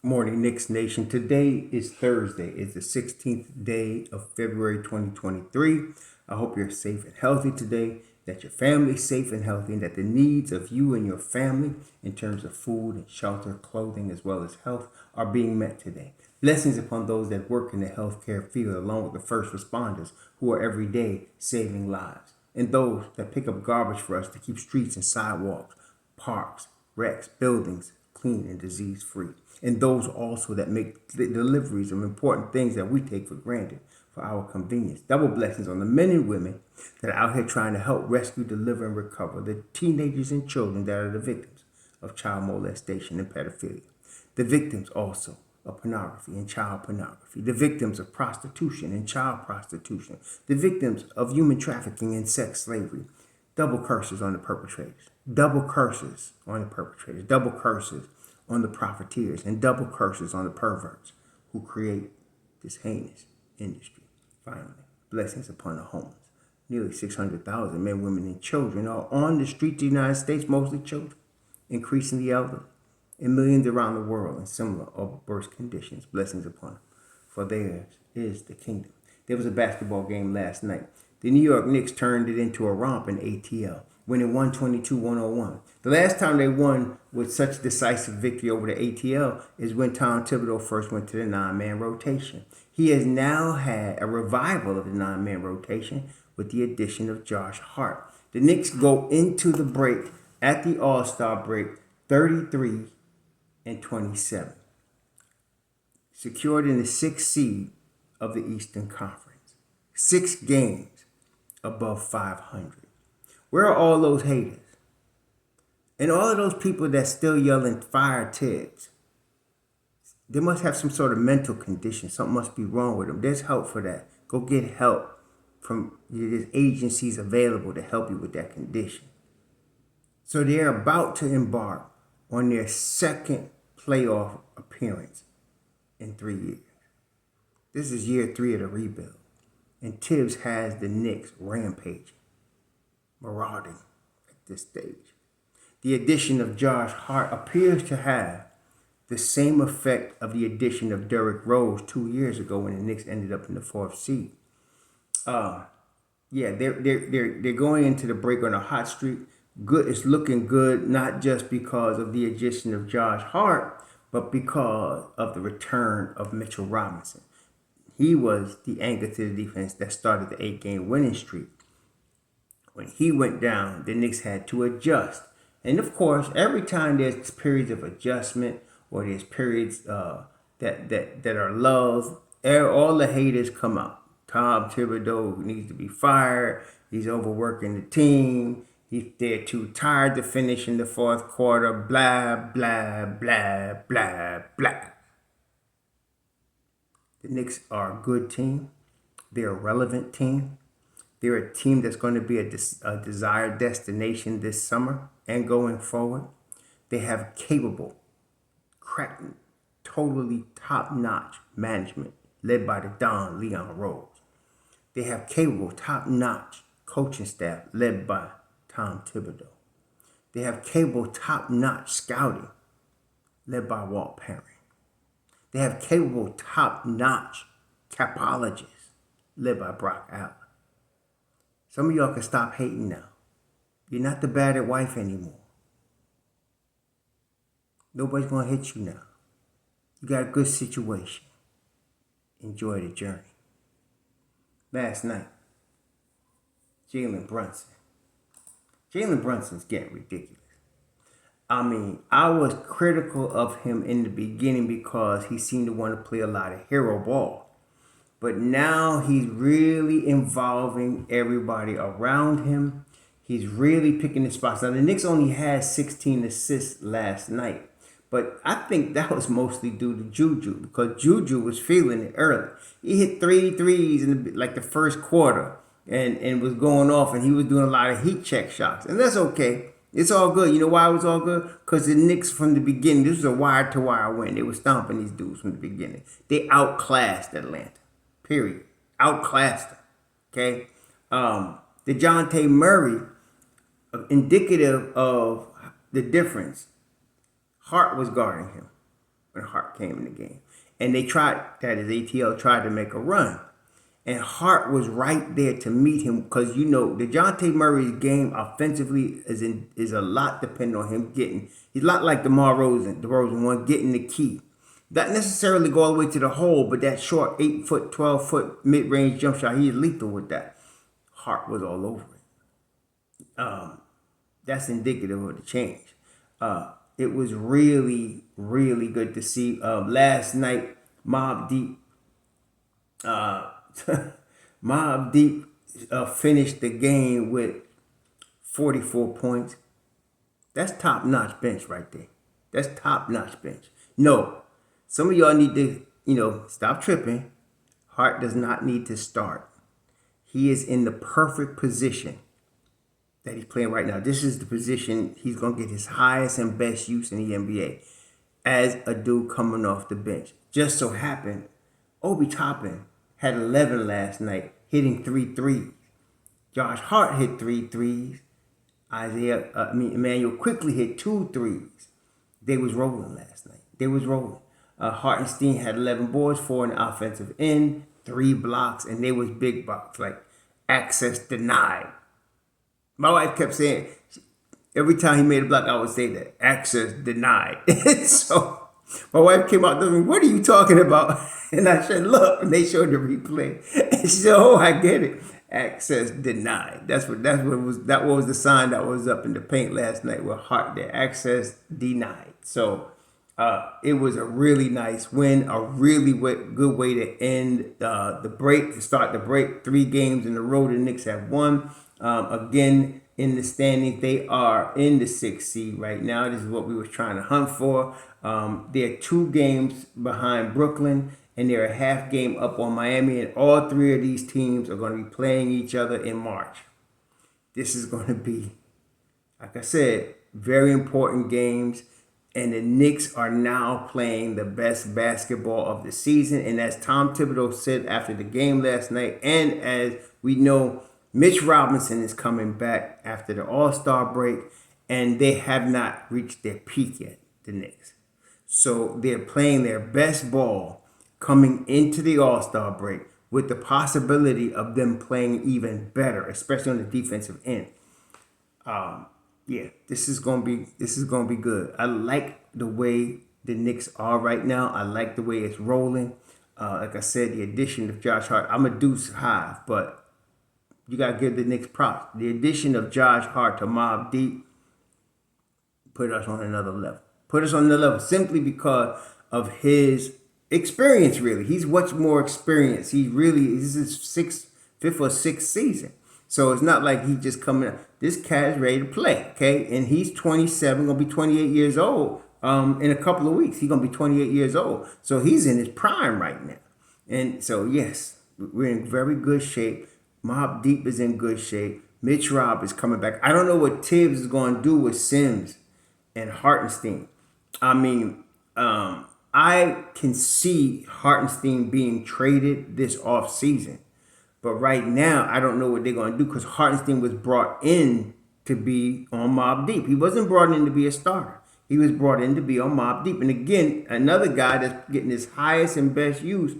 Morning, Knicks Nation. Today is Thursday. It's the 16th day of February 2023. I hope you're safe and healthy today, that your family's safe and healthy, and that the needs of you and your family in terms of food and shelter, clothing, as well as health are being met today. Blessings upon those that work in the healthcare field, along with the first responders who are every day saving lives, and those that pick up garbage for us to keep streets and sidewalks, parks, wrecks, buildings clean and disease free. And those also that make deliveries of important things that we take for granted for our convenience. Double blessings on the men and women that are out here trying to help rescue, deliver, and recover the teenagers and children that are the victims of child molestation and pedophilia. The victims also of pornography and child pornography. The victims of prostitution and child prostitution. The victims of human trafficking and sex slavery. Double curses on the perpetrators. Double curses on the perpetrators. Double curses on the profiteers, and double curses on the perverts who create this heinous industry. Finally, blessings upon the homeless. Nearly 600,000 men, women, and children are on the streets of the United States, mostly children, increasingly elderly, and millions around the world in similar or worse conditions. Blessings upon them, for theirs is the kingdom. There was a basketball game last night. The New York Knicks turned it into a romp in ATL, winning 122-101. The last time they won with such decisive victory over the ATL is when Tom Thibodeau first went to the nine-man rotation. He has now had a revival of the nine-man rotation with the addition of Josh Hart. The Knicks go into the break at the All-Star break 33-27, secured in the sixth seed of the Eastern Conference. 6 games above 500. Where are all those haters? And all of those people that still yelling fire Tibbs? They must have some sort of mental condition. Something must be wrong with them. There's help for that. Go get help from there's agencies available to help you with that condition. So they're about to embark on their second playoff appearance in 3 years. This is year 3 of the rebuild. And Tibbs has the Knicks rampaging, marauding at this stage. The addition of Josh Hart appears to have the same effect of the addition of Derrick Rose 2 years ago when the Knicks ended up in the 4th seed. They're going into the break on a hot streak. Good, it's looking good, not just because of the addition of Josh Hart, but because of the return of Mitchell Robinson. He was the anchor to the defense that started the 8-game winning streak. When he went down, the Knicks had to adjust. And of course, every time there's periods of adjustment or there's periods that are love, all the haters come out. Tom Thibodeau needs to be fired. He's overworking the team. They're too tired to finish in the 4th quarter. Blah, blah, blah, blah, blah. The Knicks are a good team. They're a relevant team. They're a team that's going to be a desired destination this summer and going forward. They have capable, totally top-notch management led by the Don Leon Rose. They have capable, top-notch coaching staff led by Tom Thibodeau. They have capable, top-notch scouting led by Walt Perry. They have capable, top-notch capologists led by Brock Allen. Some of y'all can stop hating now. You're not the battered wife anymore. Nobody's going to hit you now. You got a good situation. Enjoy the journey. Last night, Jalen Brunson. Jalen Brunson's getting ridiculous. I mean, I was critical of him in the beginning because he seemed to want to play a lot of hero ball. But now he's really involving everybody around him. He's really picking the spots. Now, the Knicks only had 16 assists last night. But I think that was mostly due to Juju because Juju was feeling it early. He hit 3 threes in the first quarter and was going off, and he was doing a lot of heat check shots. And that's okay. It's all good. You know why it was all good? Because the Knicks from the beginning, this was a wire-to-wire win. They were stomping these dudes from the beginning. They outclassed Atlanta. Period. Outclassed them. Okay? DeJounte Murray, indicative of the difference. Hart was guarding him. when Hart came in the game. And they tried, that is ATL tried to make a run. And Hart was right there to meet him because, you know, DeJounte Murray's game offensively is a lot dependent on him getting, he's a lot like DeMar DeRozan one, getting the key. Not necessarily go all the way to the hole, but that short 8-foot, 12-foot mid-range jump shot, he is lethal with that. Hart was all over it. That's indicative of the change. It was really, really good to see. Last night, Mobb Deep finished the game with 44 points. That's top-notch bench right there. That's top-notch bench. No, some of y'all need to, stop tripping. Hart does not need to start. He is in the perfect position that he's playing right now. This is the position he's going to get his highest and best use in the NBA as a dude coming off the bench. Just so happened, Obi Toppin had 11 last night, hitting 3 threes. Josh Hart hit 3 threes. Emmanuel quickly hit 2 threes. They was rolling last night. They was rolling. Hartenstein had 11 boards, 4 in the offensive end, 3 blocks, and they was big blocks, like access denied. My wife kept saying, every time he made a block, I would say that, access denied. So my wife came out to me, what are you talking about? And I said, look, and they showed the replay. And she said, oh, I get it. Access denied. That was the sign that was up in the paint last night with Hart there. Access denied. So it was a really nice win, a really good way to end the break, to start the break. 3 games in a row the Knicks have won. Again, in the standings, they are in the 6th seed right now. This is what we were trying to hunt for. They're 2 games behind Brooklyn, and they're a half game up on Miami, and all 3 of these teams are going to be playing each other in March. This is going to be, like I said, very important games, and the Knicks are now playing the best basketball of the season, and as Tom Thibodeau said after the game last night, and as we know, Mitch Robinson is coming back after the All-Star break, and they have not reached their peak yet, the Knicks. So they're playing their best ball coming into the All-Star break with the possibility of them playing even better, especially on the defensive end. This is gonna be good. I like the way the Knicks are right now. I like the way it's rolling. Like I said, the addition of Josh Hart, I'm a Deuce Hive, but you got to give the Knicks props. The addition of Josh Hart to Mobb Deep put us on another level. Put us on another level simply because of his experience, really. He's much more experienced. This is his 5th or 6th season. So it's not like he's just coming up. This cat is ready to play, okay? And he's 27, going to be 28 years old in a couple of weeks. He's going to be 28 years old. So he's in his prime right now. And so, yes, we're in very good shape. Mobb Deep is in good shape. Mitch Rob is coming back. I don't know what Tibbs is going to do with Sims and Hartenstein. I can see Hartenstein being traded this offseason. But right now, I don't know what they're going to do because Hartenstein was brought in to be on Mobb Deep. He wasn't brought in to be a starter. He was brought in to be on Mobb Deep. And again, another guy that's getting his highest and best use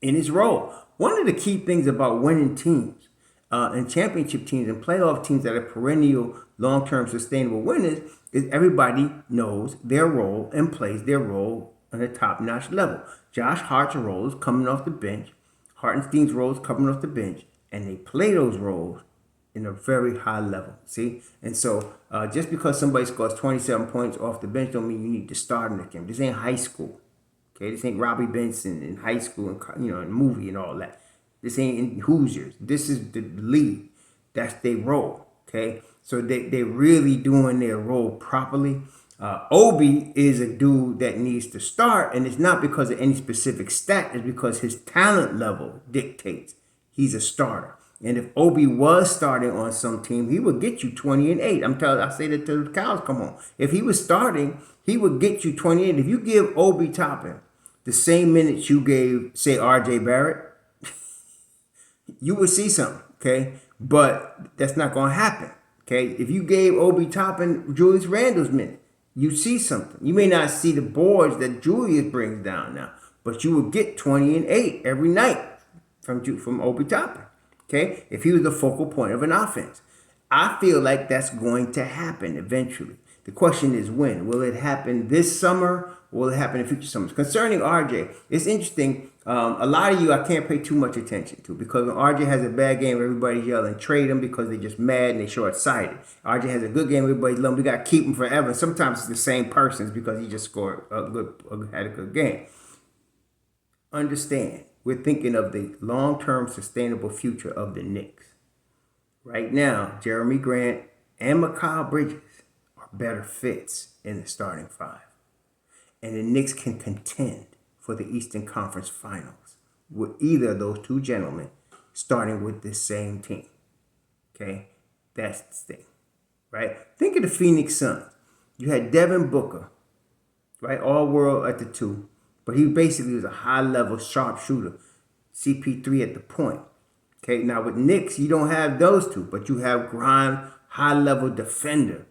in his role. One of the key things about winning teams and championship teams and playoff teams that are perennial, long-term, sustainable winners is everybody knows their role and plays their role on a top-notch level. Josh Hart's role is coming off the bench. Hartenstein's role is coming off the bench. And they play those roles in a very high level, see? And so just because somebody scores 27 points off the bench don't mean you need to start in the game. This ain't high school. Okay, this ain't Robbie Benson in high school and in movie and all that. This ain't in Hoosiers. This is the league. That's their role. Okay, so they're really doing their role properly. Obi is a dude that needs to start, and it's not because of any specific stat. It's because his talent level dictates he's a starter. And if Obi was starting on some team, he would get you 20 and 8. I say that till the cows come home. If he was starting, he would get you 28. If you give Obi Toppin the same minutes you gave, say, R.J. Barrett, you would see something, okay? But that's not going to happen, okay? If you gave Obi Toppin Julius Randle's minute, you see something. You may not see the boards that Julius brings down now, but you will get 20 and 8 every night from Obi Toppin. Okay, if he was the focal point of an offense, I feel like that's going to happen eventually. The question is when. Will it happen this summer? Will it happen in future summers? Concerning RJ, it's interesting. A lot of you I can't pay too much attention to because when RJ has a bad game, everybody's yelling, trade him because they're just mad and they're short-sighted. RJ has a good game, everybody's loving, we got to keep him forever. Sometimes it's the same persons because he just had a good game. Understand, we're thinking of the long-term sustainable future of the Knicks. Right now, Jeremy Grant and Mikal Bridges are better fits in the starting five. And the Knicks can contend for the Eastern Conference Finals with either of those two gentlemen starting with this same team. Okay? That's the thing. Right? Think of the Phoenix Suns. You had Devin Booker, right? All world at the 2. But he basically was a high-level sharpshooter. CP3 at the point. Okay, now with Knicks, you don't have those two, but you have Grimes, high-level defender,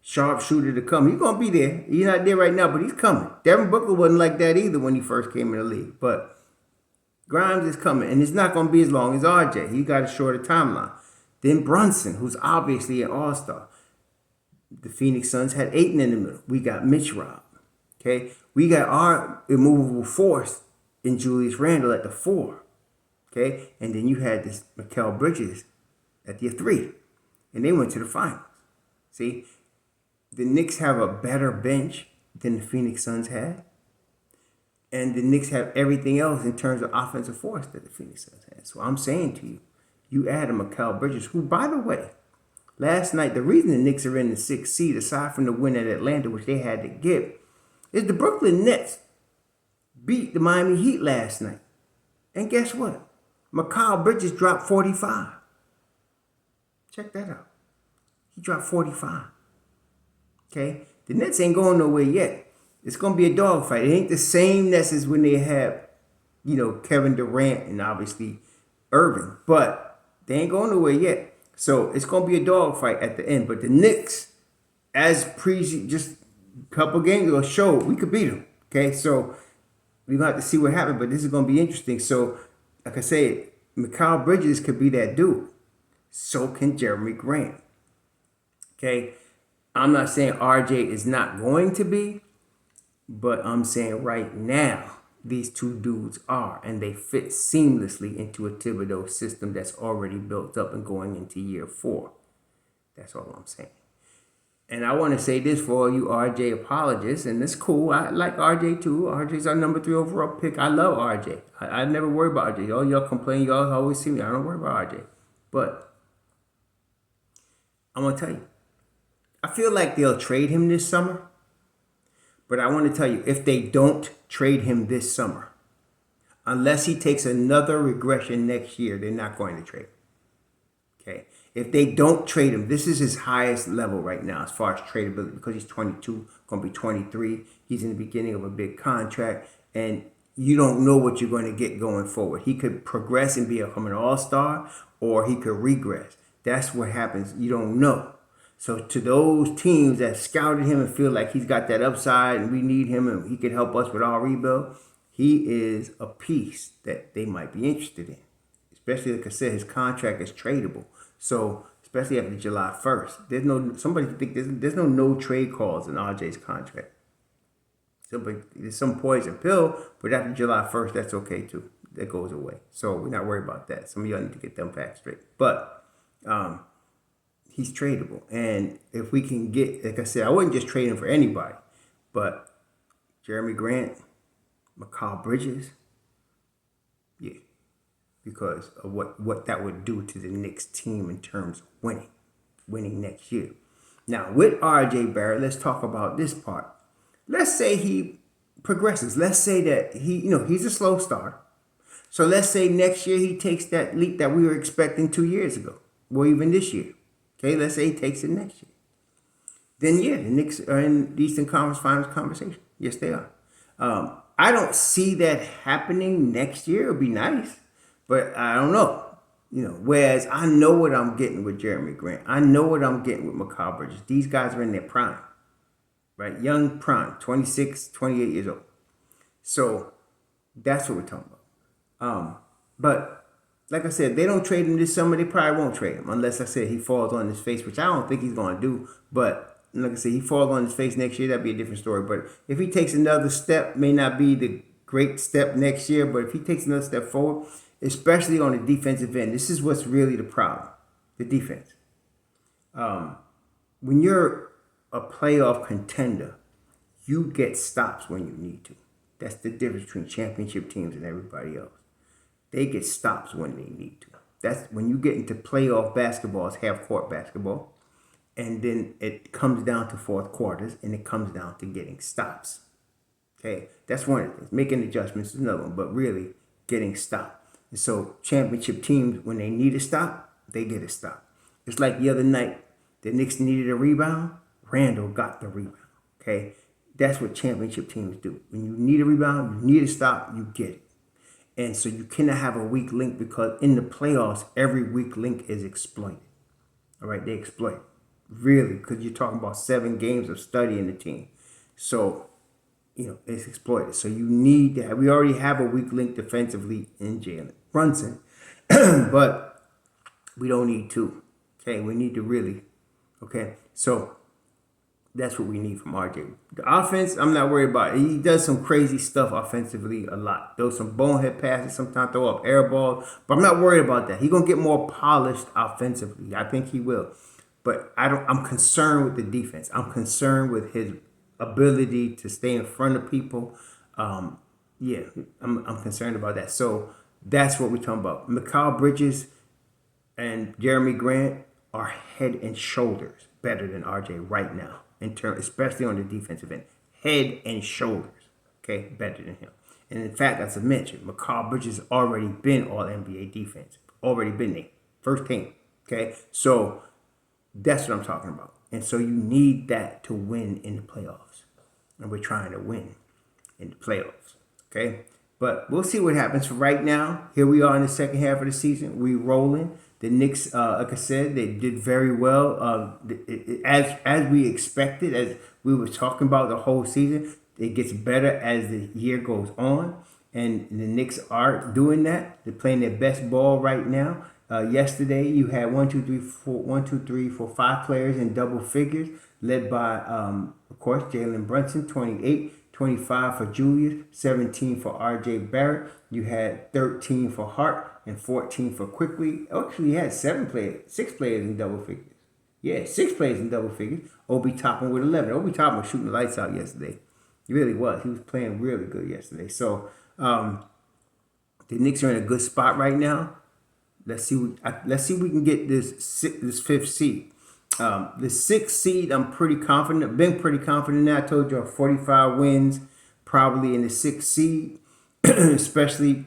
sharpshooter to come. He's going to be there. He's not there right now, but he's coming. Devin Booker wasn't like that either when he first came in the league, but Grimes is coming, and it's not going to be as long as RJ. He got a shorter timeline. Then Brunson, who's obviously an all-star. The Phoenix Suns had Ayton in the middle. We got Mitch Rob. Okay, we got our immovable force in Julius Randle at the 4. Okay, and then you had this Mikal Bridges at the 3, and they went to the finals. See, the Knicks have a better bench than the Phoenix Suns had, and the Knicks have everything else in terms of offensive force that the Phoenix Suns had. So I'm saying to you, you add a Mikal Bridges, who, by the way, last night, the reason the Knicks are in the 6th seed, aside from the win at Atlanta, which they had to get, is the Brooklyn Nets beat the Miami Heat last night. And guess what? Mikal Bridges dropped 45. Check that out. He dropped 45. Okay? The Nets ain't going nowhere yet. It's going to be a dogfight. It ain't the same Nets as when they had, Kevin Durant and obviously Irving. But they ain't going nowhere yet. So it's going to be a dogfight at the end. But the Knicks, as just a couple games ago, showed we could beat them. Okay? So we're going to have to see what happens. But this is going to be interesting. So, like I said, Mikal Bridges could be that dude. So can Jeremy Grant. Okay? I'm not saying RJ is not going to be, but I'm saying right now, these two dudes are, and they fit seamlessly into a Thibodeau system that's already built up and going into year 4. That's all I'm saying. And I want to say this for all you RJ apologists, and it's cool. I like RJ too. RJ's our number 3 overall pick. I love RJ. I never worry about RJ. All y'all complain, y'all always see me. I don't worry about RJ. But I'm going to tell you, I feel like they'll trade him this summer. But I want to tell you, if they don't trade him this summer, unless he takes another regression next year, they're not going to trade him. Okay? If they don't trade him, this is his highest level right now as far as tradability because he's 22, going to be 23. He's in the beginning of a big contract, and you don't know what you're going to get going forward. He could progress and become an all-star, or he could regress. That's what happens. You don't know. So to those teams that scouted him and feel like he's got that upside and we need him and he can help us with our rebuild, he is a piece that they might be interested in. Especially, like I said, his contract is tradable. So, especially after July 1st, there's no trade clause in RJ's contract. So, there's some poison pill, but after July 1st, that's okay too. That goes away. So we're not worried about that. Some of y'all need to get them facts straight. But he's tradable. And if we can get, like I said, I wouldn't just trade him for anybody. But Jeremy Grant, Mikal Bridges, yeah. Because of what that would do to the Knicks team in terms of winning next year. Now, with RJ Barrett, let's talk about this part. Let's say he progresses. Let's say that he's a slow starter. So let's say next year he takes that leap that we were expecting 2 years ago, or even this year. Okay, let's say he takes it next year. Then, yeah, the Knicks are in the Eastern Conference Finals conversation. Yes, they are. I don't see that happening next year. It would be nice. But I don't know, whereas I know what I'm getting with Jeremy Grant. I know what I'm getting with Mikal Bridges. These guys are in their prime. right? Young prime, 26, 28 years old. So that's what we're talking about. But like I said, they don't trade him this summer. They probably won't trade him unless I said he falls on his face, which I don't think he's going to do. But like I said, he falls on his face next year, that'd be a different story. But if he takes another step, may not be the great step next year, but if he takes another step forward, especially on the defensive end, this is what's really the problem: the defense. When you're a playoff contender, you get stops when you need to. That's the difference between championship teams and everybody else. They get stops when they need to. That's when you get into playoff basketball, it's half court basketball. And then it comes down to fourth quarters and it comes down to getting stops. Okay, that's one of the things. Making adjustments is another one, but really getting stopped. And so championship teams, when they need a stop, they get a stop. It's like the other night, the Knicks needed a rebound. Randall got the rebound. Okay, that's what championship teams do. When you need a rebound, you need a stop, you get it. And so you cannot have a weak link because in the playoffs, every weak link is exploited. All right, they exploit it. Really, because you're talking about 7 games of studying the team. So, it's exploited. So you need to have, we already have a weak link defensively in Jalen Brunson, but we don't need 2. Okay, we need to really, okay. So that's what we need from RJ. The offense, I'm not worried about it. He does some crazy stuff offensively a lot. Throw some bonehead passes, sometimes throw up air balls, but I'm not worried about that. He's gonna get more polished offensively. I think he will. But I'm concerned with the defense. I'm concerned with his ability to stay in front of people. I'm concerned about that. So that's what we're talking about. Mikal Bridges and Jeremy Grant are head and shoulders better than RJ right now, especially on the defensive end. Head and shoulders, okay, better than him. And in fact, as I mentioned, Mikal Bridges has already been all NBA defense, already been there, first team, okay. So that's what I'm talking about. And so you need that to win in the playoffs. And we're trying to win in the playoffs. Okay? But we'll see what happens. For right now, here we are in the second half of the season. We're rolling. The Knicks, like I said, they did very well. As we expected, as we were talking about the whole season, it gets better as the year goes on. And the Knicks are doing that. They're playing their best ball right now. Yesterday, you had 5 players in double figures, led by, of course, Jalen Brunson, 28, 25 for Julius, 17 for R.J. Barrett. You had 13 for Hart and 14 for Quickly. Actually, you had 6 players in double figures. Yeah, 6 players in double figures. Obi Toppin with 11. Obi Toppin was shooting the lights out yesterday. He really was. He was playing really good yesterday. So the Knicks are in a good spot right now. Let's see if we can get this 5th seed. The 6th seed, I'm pretty confident. I've been pretty confident now. I told you 45 wins probably in the 6th seed, especially,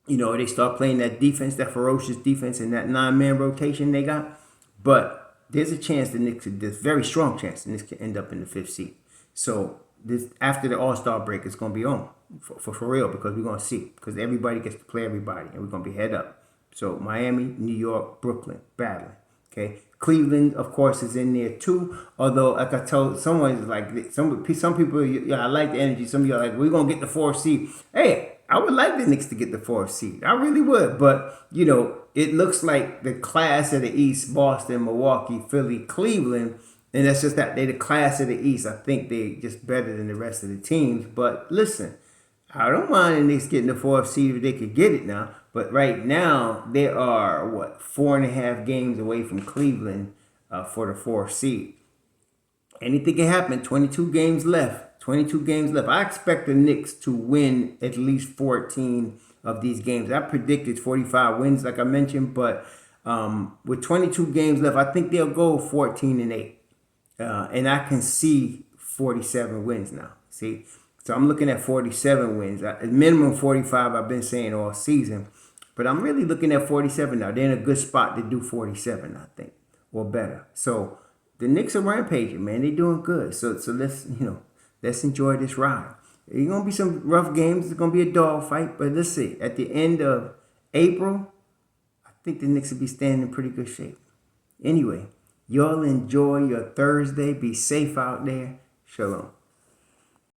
they start playing that defense, that ferocious defense and that 9-man rotation they got. But there's a chance there's a very strong chance the Knicks can end up in the 5th seed. So this after the All-Star break, it's going to be on for real because we're going to see. Because everybody gets to play everybody and we're going to be head up. So Miami, New York, Brooklyn, battling. Okay, Cleveland, of course, is in there too. Although, like I told someone, like some people, I like the energy. Some of you are like, we're gonna get the 4th seed. Hey, I would like the Knicks to get the 4th seed. I really would. But it looks like the class of the East: Boston, Milwaukee, Philly, Cleveland, and that's just that they're the class of the East. I think they're just better than the rest of the teams. But listen, I don't mind the Knicks getting the 4th seed if they could get it now. But right now, they are, 4.5 games away from Cleveland for the 4th seed. Anything can happen. 22 games left. I expect the Knicks to win at least 14 of these games. I predicted 45 wins, like I mentioned. But with 22 games left, I think they'll go 14-8. And I can see 47 wins now. See? So I'm looking at 47 wins. At minimum 45, I've been saying all season. But I'm really looking at 47 now. They're in a good spot to do 47, I think, or better. So the Knicks are rampaging, man. They're doing good. So let's enjoy this ride. There's gonna be some rough games. It's gonna be a dog fight, but let's see. At the end of April, I think the Knicks will be standing in pretty good shape. Anyway, y'all enjoy your Thursday. Be safe out there. Shalom.